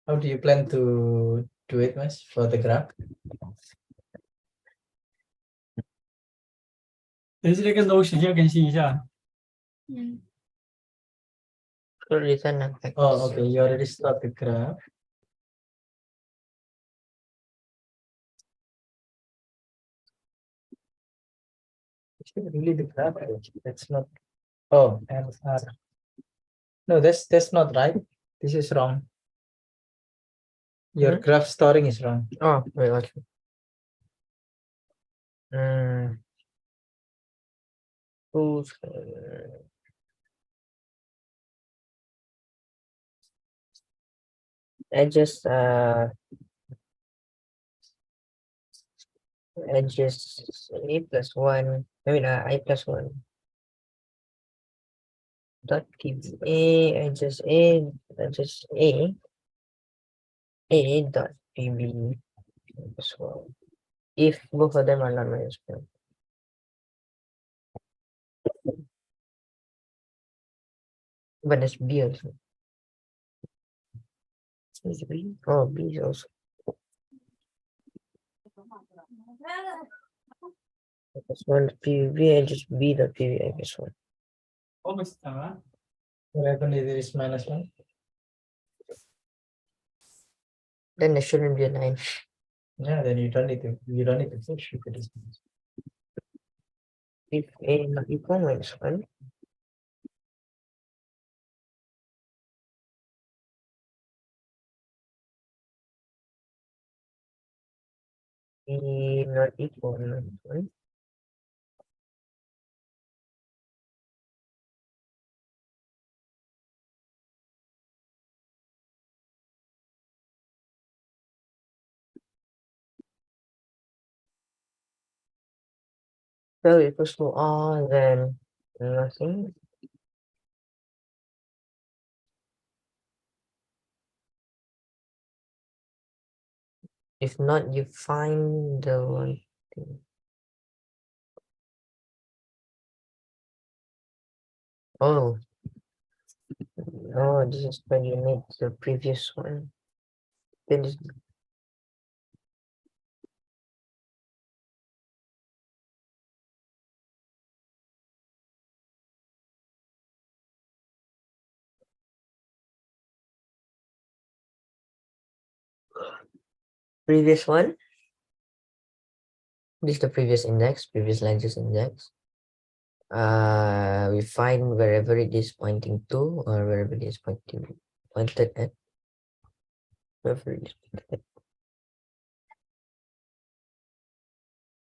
How do you plan to do it, Mas, for the graph?等这个跟都时间更新一下。Tulisan ng Oh, okay. You already start the graph. It's not really the graph. That's not. Oh, MR. No, that's not right. This is wrong. Your graph storing is wrong. Oh, wait, what? Who's edges edges a plus 1. I mean I plus 1. Dot pba edges a dot pb plus 1. If both of them are not minus 1. But that's b also. Is b? Oh, b is also. Plus 1 pb edges b dot pba plus 1. Almost sama. What happened if there is minus 1? Then there shouldn't be a line. Yeah, then you don't need to push if it is minus 1. If a not equal minus 1. A not equal minus 1. So equals to R, then nothing. If not, you find the one thing. Oh, oh, this is when you made the previous one. Then it's previous one. This is the previous index, previous Langes index. We find wherever it is pointing to, or wherever it is pointed at. Wherever it is pointed at.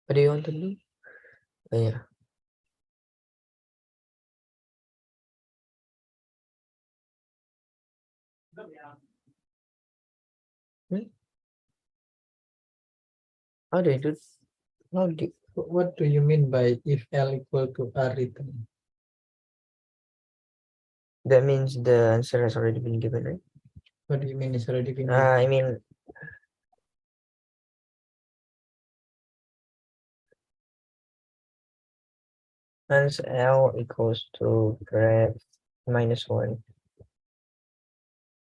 What do you want to do? Oh, yeah. How do you do? How do What do you mean by if L equal to R written? that means the answer has already been given, right? What do you mean it's already been I mean, hence L equals to graph minus 1.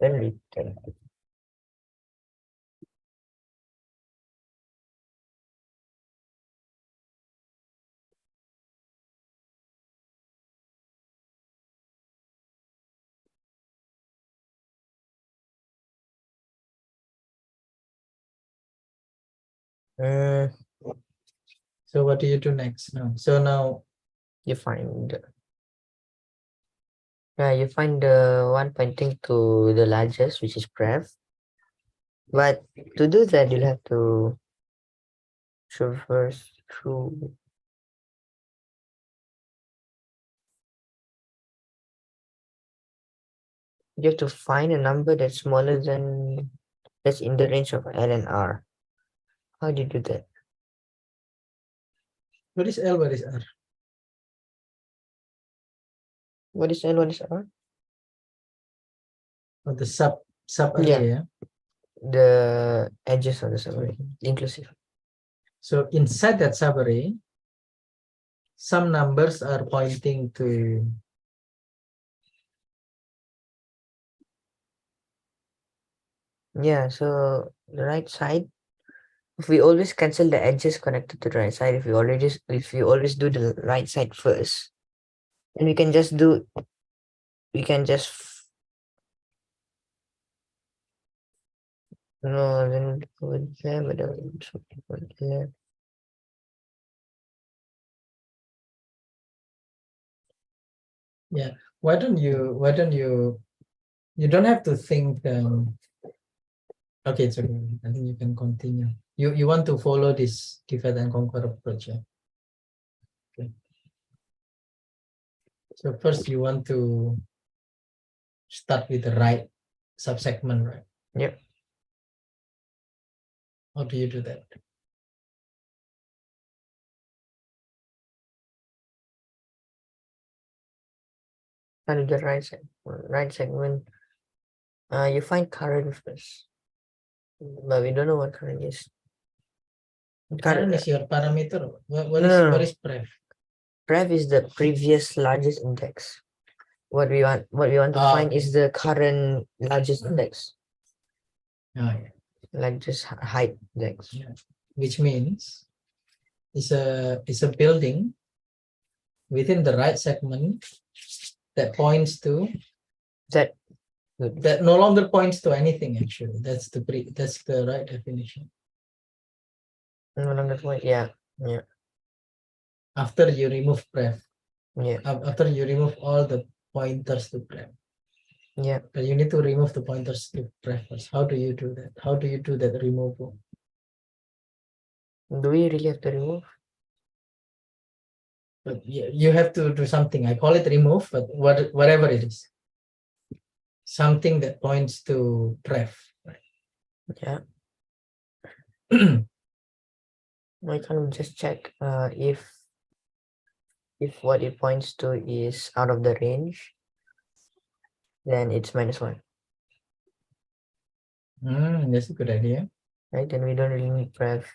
Then return. So what do you do next now? So now You find you find the one pointing to the largest, which is graph. But to do that, you'll have to traverse through. You have to find a number that's smaller than that's in the range of L and R. How do you do that? What is L? What is R? What is L? What is R? Or the sub array, Yeah. yeah? The edges of the subarray, inclusive. So inside that subarray, some numbers are pointing to Yeah, so the right side, if we always cancel the edges connected to the right side, if we always do the right side first, then we can just no, then go there, but there. Yeah. Why don't you don't have to think okay, it's okay. I think you can continue. You want to follow this divide and conquer approach, yeah? Okay. So first you want to start with the right subsegment, right? Yep. How do you do that? And the right segment, you find current first, but we don't know what current is. Current is your parameter. What No. is pref? Pref is the previous largest index. What we want to find is the current largest index, Oh, yeah. like just height index. Yeah. Which means it's a building within the right segment that points to That no longer points to anything actually. That's the right definition. no longer point. Yeah. After you remove pref. Yeah. After you remove all the pointers to pref. Yeah. But you need to remove the pointers to pref first. How do you do that? How do you do that removal? Do we really have to remove? But you have to do something. I call it remove, but whatever it is. Something that points to pref. Yeah. Why can't we just check if what it points to is out of the range, then it's -1. That's a good idea. Right? Then we don't really need pref.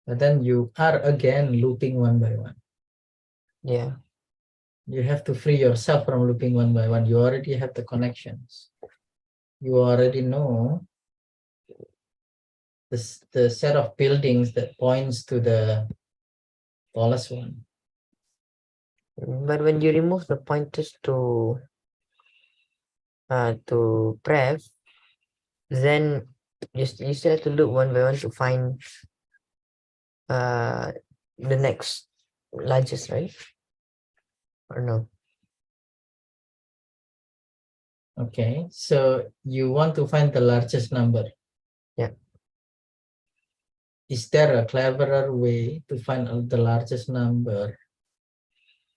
But then you are again looping one by one. Yeah. You have to free yourself from looping one by one. You already have the connections. You already know the set of buildings that points to the tallest one. But when you remove the pointers to pref, then you still have to loop one by one to find the next largest, right? Or no? Okay, so you want to find the largest number. Yeah. Is there a cleverer way to find the largest number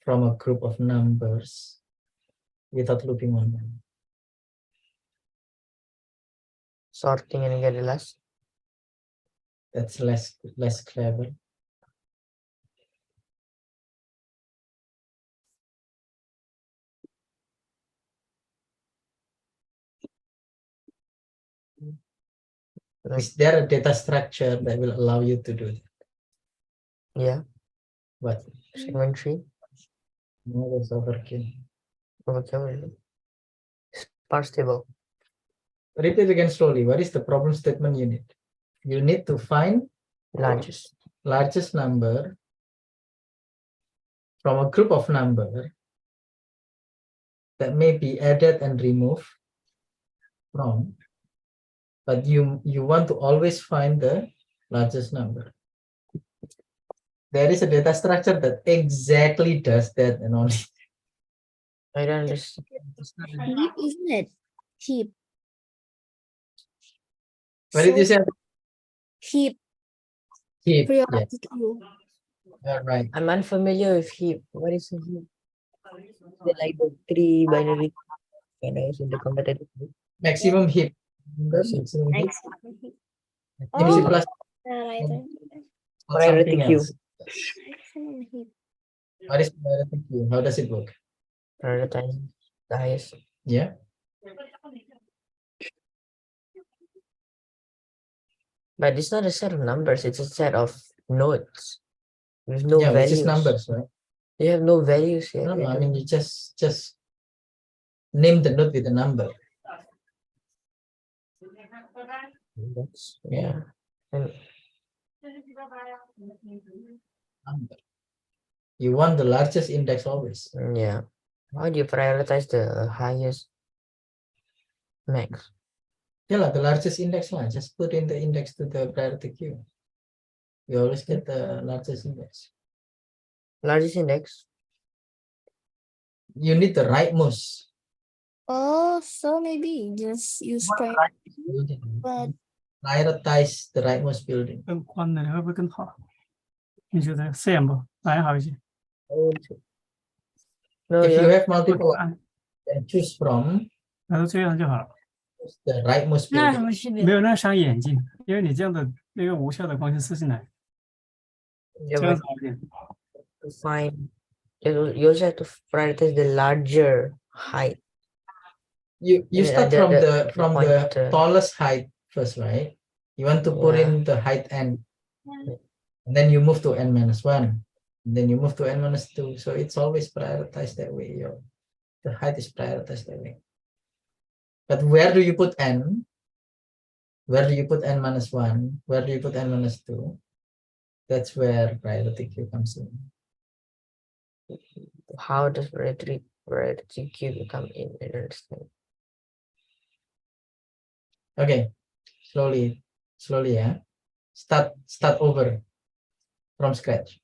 from a group of numbers without looping one by one? Sorting and get the last. That's less clever. Is there a data structure that will allow you to do that? Yeah. What? Segment 3. No, that's overkill. Okay. Sparse table. Repeat again slowly. What is the problem statement you need? You need to find largest number from a group of number that may be added and removed from, but you want to always find the largest number. There is a data structure that exactly does that, and only. I don't understand. Heap, isn't it? Heap. What did you say? Heap. Heap. Yeah, Priority queue. right. I'm unfamiliar with heap. What is a heap? They're like the 3 binary when I was in the competitive group. Maximum heap. Maximum heap. Next. In C++, Right. Not Priority something queue. else. What is priority queue? How does it work? Prioritize the highest. Yeah. But it's not a set of numbers, it's a set of nodes with no Yeah, which values. is numbers, right? You have no values here. No, you no, I don't- mean you just name the node with a number. That's, Yeah. yeah. And Number. You want the largest index always. yeah. How do you prioritize the highest max? Yeah, like the largest index one. Just put in the index to the priority queue. You always get the largest index. Largest index? You need the rightmost. Oh, so maybe just use Building. but Prioritize the rightmost building. 更宽的会不会更好？你觉得这样不？哪样好一些？ No, If you yeah. have multiple 按 then choose from 那就这样就好了。 the rightmost 那有什 building. 么区别？没有那伤眼睛，因为你这样的那个无效的光线射进来， Yeah, 这样 but 子好一点。 to find you also have to prioritize the larger height. You Yeah, start the- from the- the the from point, the tallest height first, right? You want to put Yeah. in the height n, and then you move to n minus one, and then you move to n minus two. So it's always prioritized that way. The height is prioritized that way. But where do you put n? Where do you put n minus one? Where do you put n minus two? That's where priority queue comes in. How does priority queue come in? I don't understand. Okay, slowly, yeah. Start over from scratch.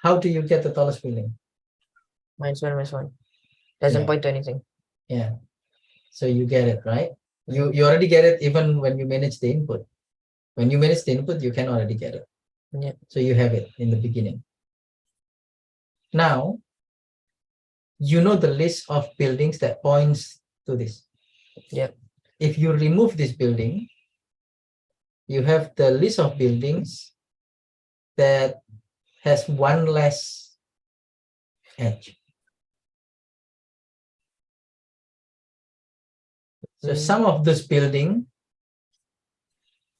How do you get the tallest building? minus one. Doesn't Yeah. point to anything. Yeah. So you get it, right? You already get it even when you manage the input. When you manage the input, you can already get it. Yeah. So you have it in the beginning. Now, you know the list of buildings that points to this. Yeah. If you remove this building, you have the list of buildings that has one less edge. So Mm. some of this building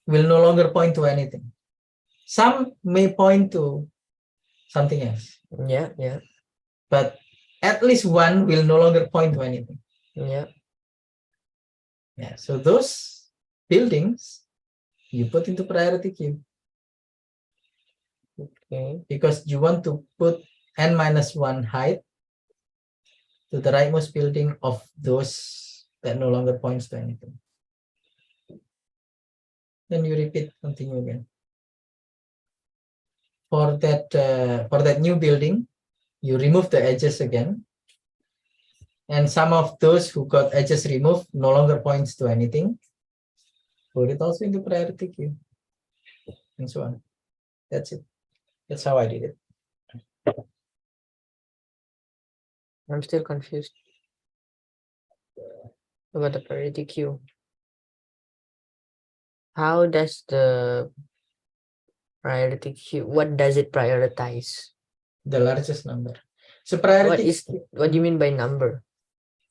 will no longer point to anything. Some may point to something else, Yeah, yeah, but at least one will no longer point to anything. yeah. Yeah, so those buildings you put into priority queue Okay. because you want to put n minus one height to the rightmost building of those that no longer points to anything. Then you repeat, continue again. For that new building, you remove the edges again. And some of those who got edges removed no longer points to anything. Put it also into priority queue. And so on. That's it. That's how I did it. I'm still confused about the priority queue. How does the priority queue, what does it prioritize? The largest number. So What priority is, what do you mean by number?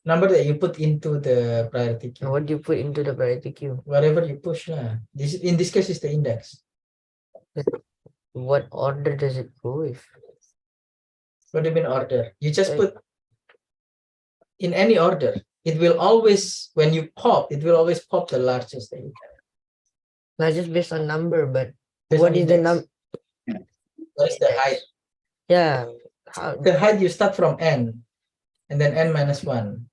number that you put into the priority queue. What do you put into the priority queue? Whatever you push. This in this case is the index. What order does it go with? What do you mean order? You just Like- put in any order. It will always, when you pop, it will always pop the largest that you can. Not just based on number, but Based what on is the index. What is the height? Yeah. How, The height you start from n, and then n minus one.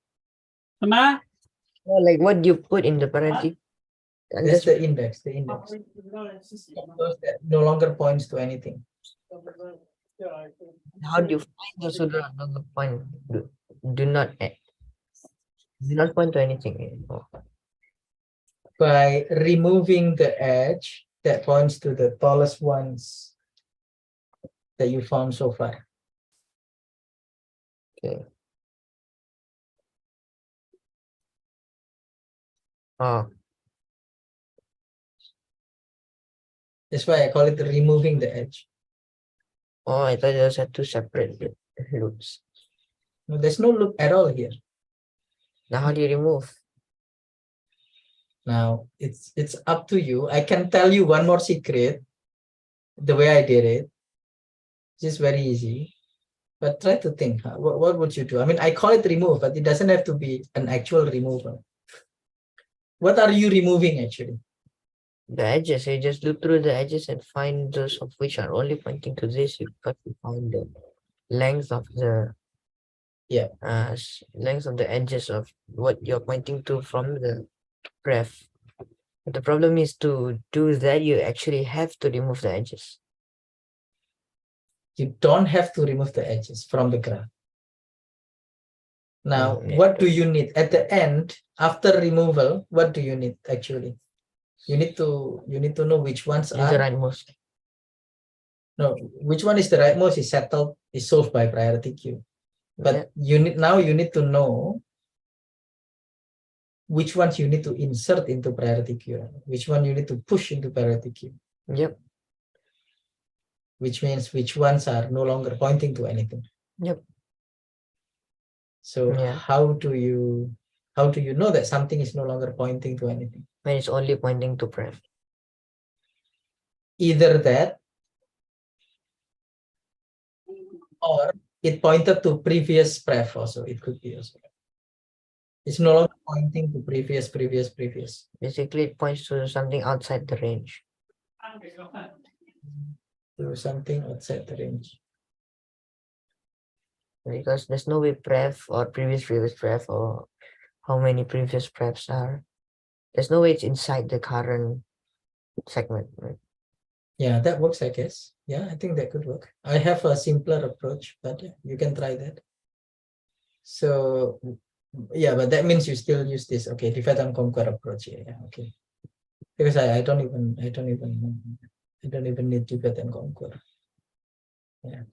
什么？ like what do you put in the priority? And That's just the index. The index. Those that no longer points to anything. how do you find those who do not point? Do not point to anything anymore. By removing the edge that points to the tallest ones that you found so far. Okay. Oh, That's why I call it removing the edge. Oh, I thought those are two separate loops. No, there's no loop at all here. Now, how do you remove? Now it's up to you. I can tell you one more secret. The way I did it, it's very easy. But try to think. What would you do? I mean, I call it remove, but it doesn't have to be an actual removal. What are you removing actually? The edges, you just look through the edges and find those of which are only pointing to this. You got to find the length of the length of the edges of what you're pointing to from the graph. But the problem is, to do that, you actually have to remove the edges. You don't have to remove the edges from the graph. Now, Yeah. what do you need at the end after removal? What do you need actually? You need to know which ones The are rightmost. no, which one is the rightmost is settled, is solved by priority queue. But you need to know which ones you need to insert into priority queue, which one you need to push into priority queue. Yep. Which means which ones are no longer pointing to anything. Yep. So how do you know that something is no longer pointing to anything? When it's only pointing to pref. Either that, or it pointed to previous pref also. It could be also. It's no longer pointing to previous. Basically, it points to something outside the range. To something outside the range. Because there's no way pref or previous pref or how many previous prefs are. There's no way it's inside the current segment, right? Yeah, that works, I guess. Yeah, I think that could work. I have a simpler approach, but you can try that. So yeah, but that means you still use this. Okay, divide and conquer approach here. Yeah, okay. Because I don't even need divide and conquer. Yeah.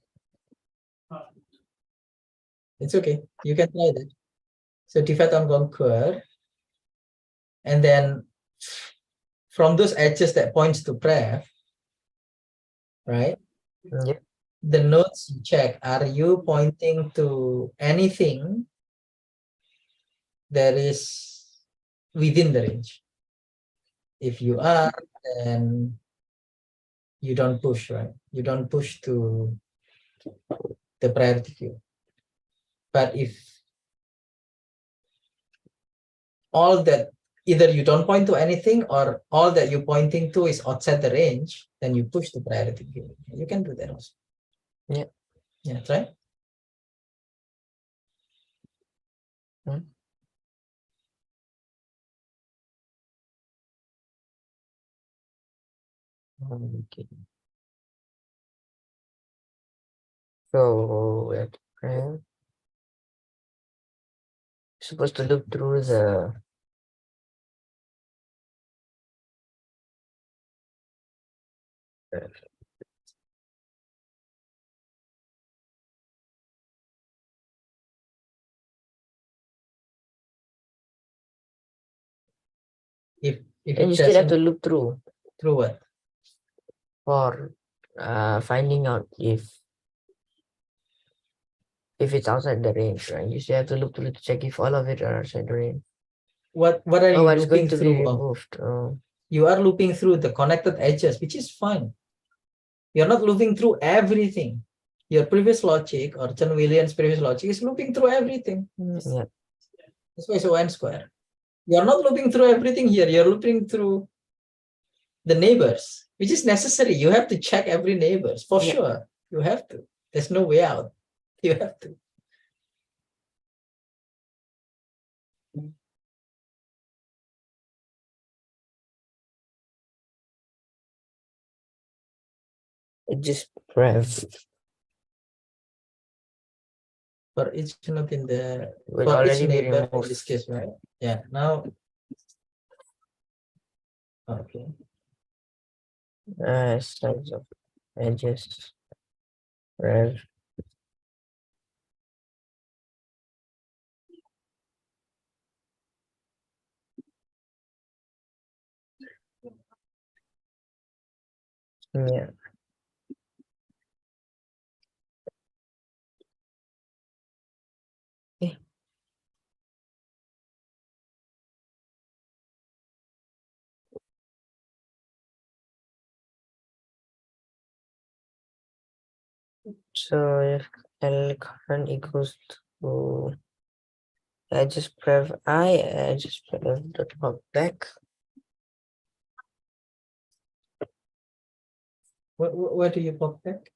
It's okay. You can try that. So divide and conquer, and then from those edges that points to pref, right? Yep. The nodes you check, are you pointing to anything that is within the range? If you are, then you don't push, right? You don't push to the priority queue. But if all that, either you don't point to anything or all that you're pointing to is outside the range, then you push the priority queue. You can do that also. Yeah. Yeah, try. Okay. So at pref, supposed to look through the If and you it still have to doesn't, look through what? for finding out if it's outside the range, right? You still have to look through to check if all of it are outside the range. What are you What is going looping to be through? removed? You are looping through the connected edges, which is fine. You're not looping through everything. Your previous logic or Dzuizz Weilian's previous logic is looping through everything. Yeah. That's why it's O(n) square. You're not looping through everything here. You're looping through the neighbors, which is necessary. You have to check every neighbors for sure. You have to. There's no way out. You have to. It just pref. For each node in the Will for each already be neighbor in removed. this case, right? Yeah. Now, okay. Size of edges. Pref. Yeah. Yeah. So if L current equals to I just pref the top back. Where do you pop back?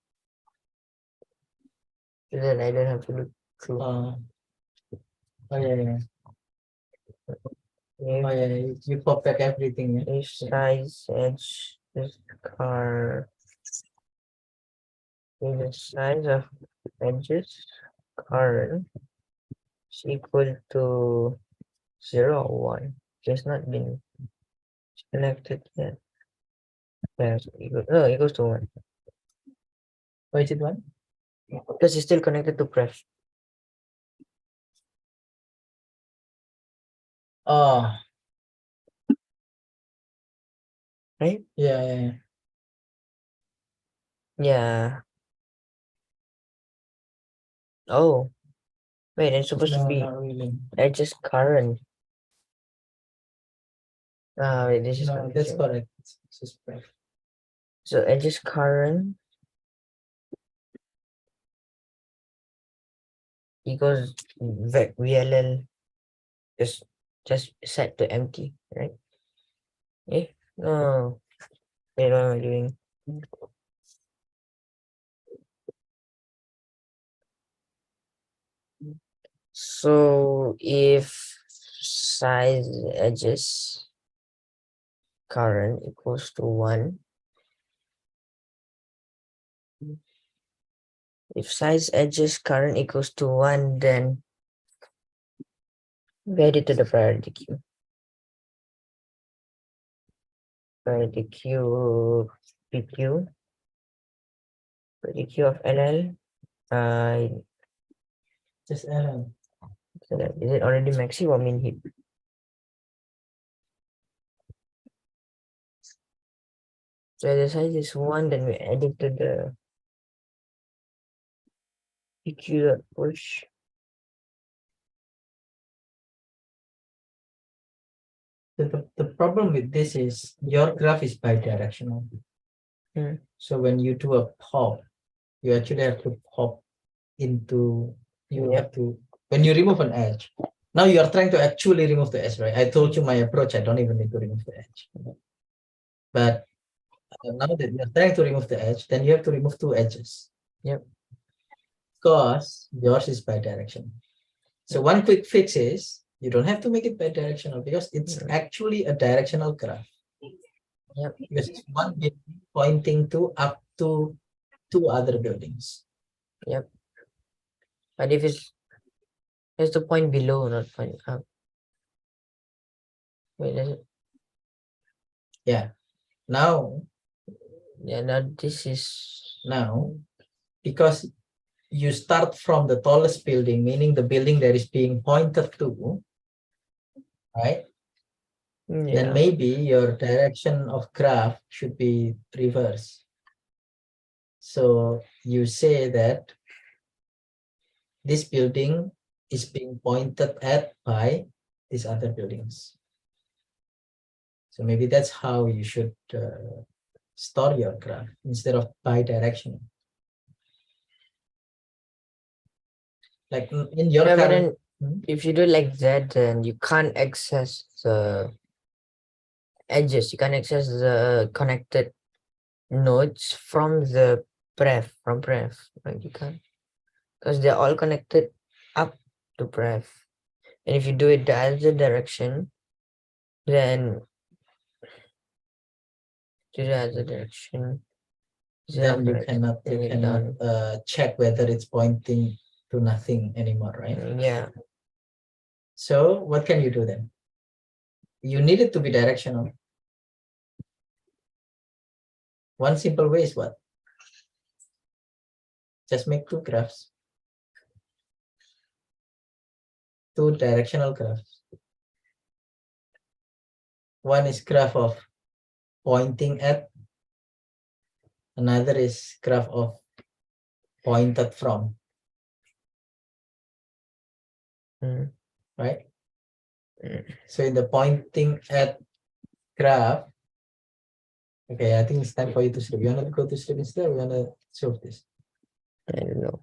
Then I don't have to look through. Oh yeah. If, Oh yeah, you pop back everything. Yeah? if size edge is car if the size of edges current is equal to 0 or 1. It's not been selected yet. Yes, equals to 1. Why is it one? Because it's still connected to pref. Oh Right? yeah. Yeah. Oh. Wait, it's supposed to No, be not really. edges current. Wait, this is No, that's confusing. correct. It's just pref. So edges current equals VLL just set to empty, right? No. Wait, what am I doing? So if size edges current equals to 1, if size edges current equals to 1, then we add it to the priority queue. Priority queue PQ. Priority queue of LL. Just LL. So is it already maxi or min heap? So the size is 1, then we add it to the PQ push. The problem with this is your graph is bidirectional. Hmm. So when you do a pop, you actually have to pop into, you have to, when you remove an edge, now you are trying to actually remove the edge, right? I told you my approach, I don't even need to remove the edge. But now that you're trying to remove the edge, then you have to remove 2 edges. Yep. Because yours is bidirectional. So one quick fix is you don't have to make it bidirectional because it's actually a directional graph. Yep. Because it's one building pointing to up to 2 other buildings. Yep. But if it's the point below, not point up. Wait, is it? Yeah. Now This is now because you start from the tallest building, meaning the building that is being pointed to, right? Then maybe your direction of graph should be reverse. So you say that this building is being pointed at by these other buildings. So maybe that's how you should store your graph instead of bidirectional. Like in your but current, then if you do like that, then you can't access the edges. You can't access the connected nodes from the pref, Like you can't, because they're all connected up to pref. And if you do it the other direction, then to the other direction, then you cannot check whether it's pointing to nothing anymore, right? Yeah. So what can you do then? You need it to be directional. One simple way is what? Just make 2 graphs. 2 directional graphs. One is graph of pointing at Another is graph of pointed from, Mm. right? Mm. So in the pointing at graph, okay, I think it's time for you to sleep. You want to go to sleep instead, or you want to solve this? I don't know.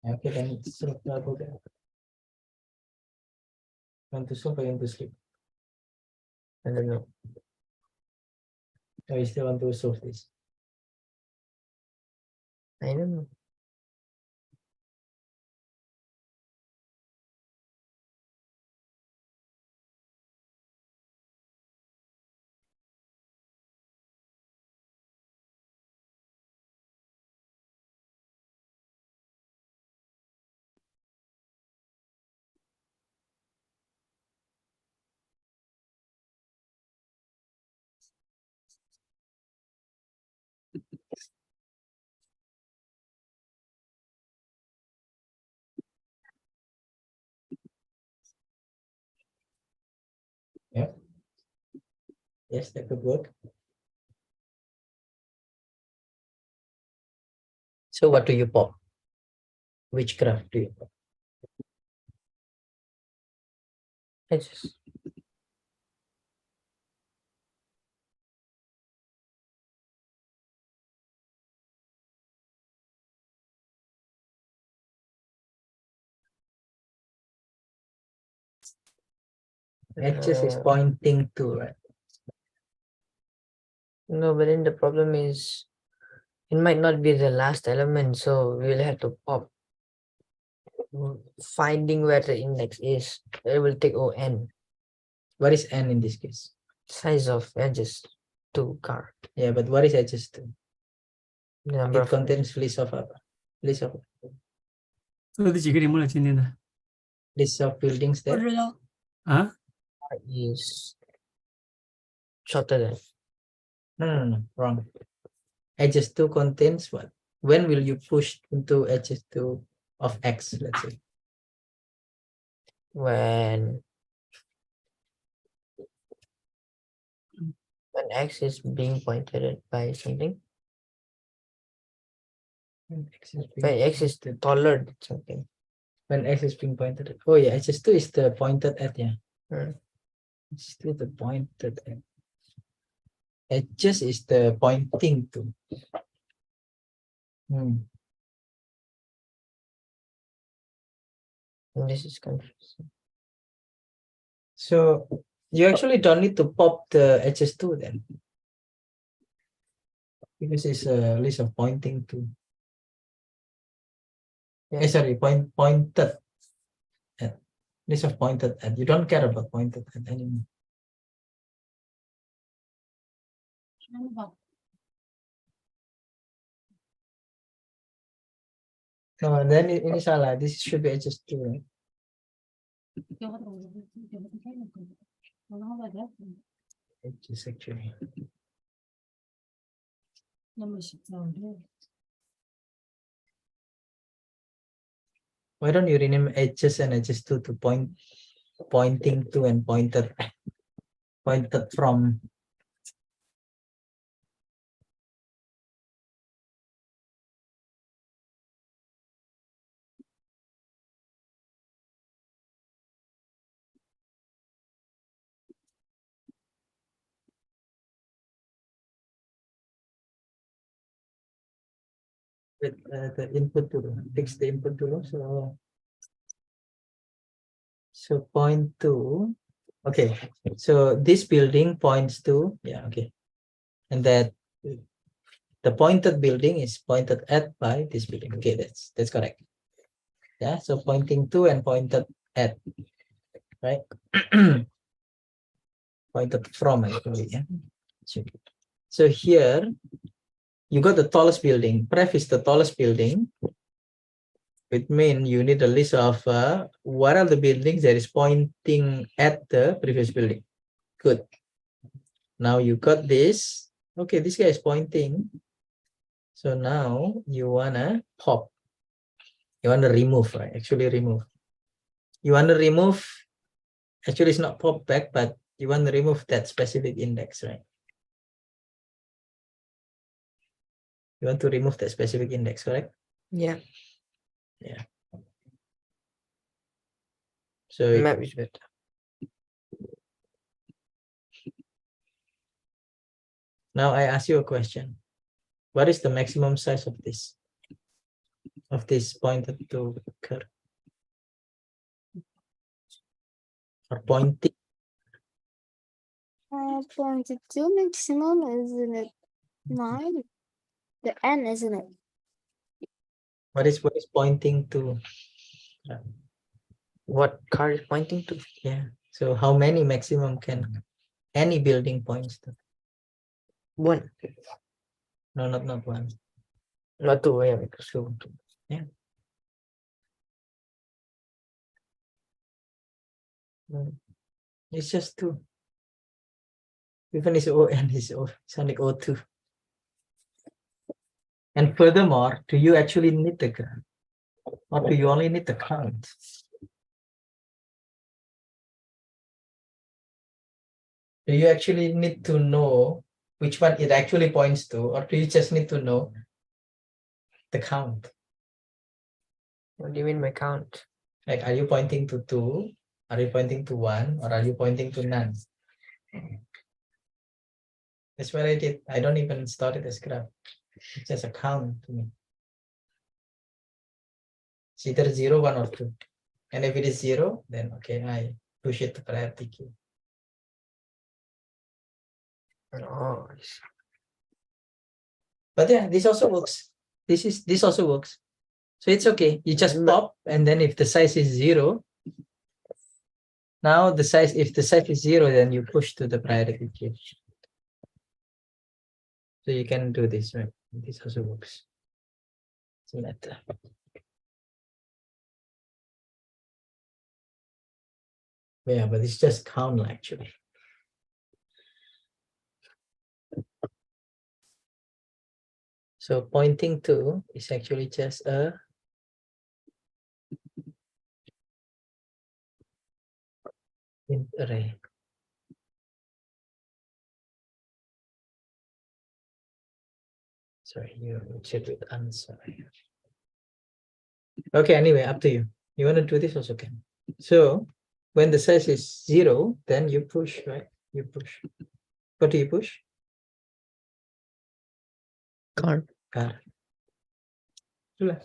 Okay, then solve the problem. Want to solve or you want to sleep? I don't know. Or you still want to solve this? I don't know. Yes, that could work. So what do you pop? Which graph do you pop? Edges. Edges is pointing to, right? No, but then the problem is it might not be the last element, so we'll have to pop. Finding where the index is. It will take ON. What is n in this case? Size of edges to car. Yeah, but what is edges to? The number It of contains list of list of 这个第几个题目了？今天的 list of buildings there. 啊？ is shorter than No, wrong. Edges 2 contains what? When will you push into edges 2 of x, let's say? when X is being pointed at by something. When x is being When X is pointed- taller than something. when x is being pointed at. Oh yeah, edges 2 is the pointed at, yeah. Hmm. It's still the pointed at. Edges is the pointing to. And this is confusing. So you actually don't need to pop the edges 2 then. Because it's a list of pointing to. Yeah. Sorry, pointed at. List of pointed at. You don't care about pointed at anymore. No, then ini salah. This should be edges 2, right? Edges actually. Why don't you rename edges and edges 2 to pointing to and pointed from? With the input tool, fix the input tool. So point to, okay. So this building points to, yeah, okay. And that the pointed building is pointed at by this building. Okay, that's correct. Yeah, so pointing to and pointed at, right? Pointed from actually, yeah. So here you got the tallest building. Pref is the tallest building. It means you need a list of what are the buildings that is pointing at the previous building. Good. Now you got this. Okay, this guy is pointing. So now you wanna pop. You wanna remove, right? Actually remove. You wanna remove. Actually, it's not pop back, but you want to remove that specific index, right? You want to remove the specific index, correct? Yeah. So Map is better. now I ask you a question. What is the maximum size of this pointed to curve? Or pointing? 0.2 maximum, isn't it? 9. The n, isn't it? What is pointing to? What car is pointing to? Yeah. So how many maximum can any building points to? 1. No, not one. Not 2. Yeah, because Two. Yeah. It's just 2. Even is ON is Sonic O2. And furthermore, do you actually need the graph? Or do you only need the count? Do you actually need to know which one it actually points to, or do you just need to know the count? what do you mean by count? Like, are you pointing to 2? Are you pointing to 1? Or are you pointing to none? That's what I did. I don't even start it as graph. It's just a count to me. It's either 0, 1, or 2. And if it is 0, then okay, I push it to priority queue. Oh, I see. But yeah, this also works. This also works. So it's okay. You just But- pop, and then if the size is 0, now if the size is 0, then you push to the priority queue. So you can do this, right? This also works. Doesn't matter. Yeah, but it's just count actually. So pointing to is actually just a int array. Sorry, you should with answer. Okay, anyway, up to you. You want to do this also can. So when the size is 0, then you push, right? You push. What do you push? Car. Car. Sudah.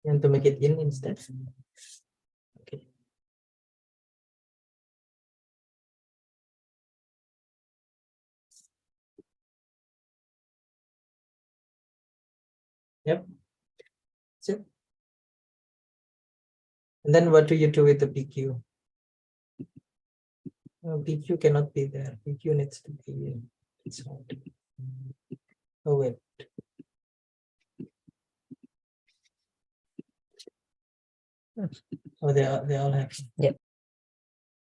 You want to make it in instead? Okay. Yep. That's it. And then what do you do with the PQ? PQ cannot be there. PQ needs to be inside. Oh wait. Oh, they all have. Yep.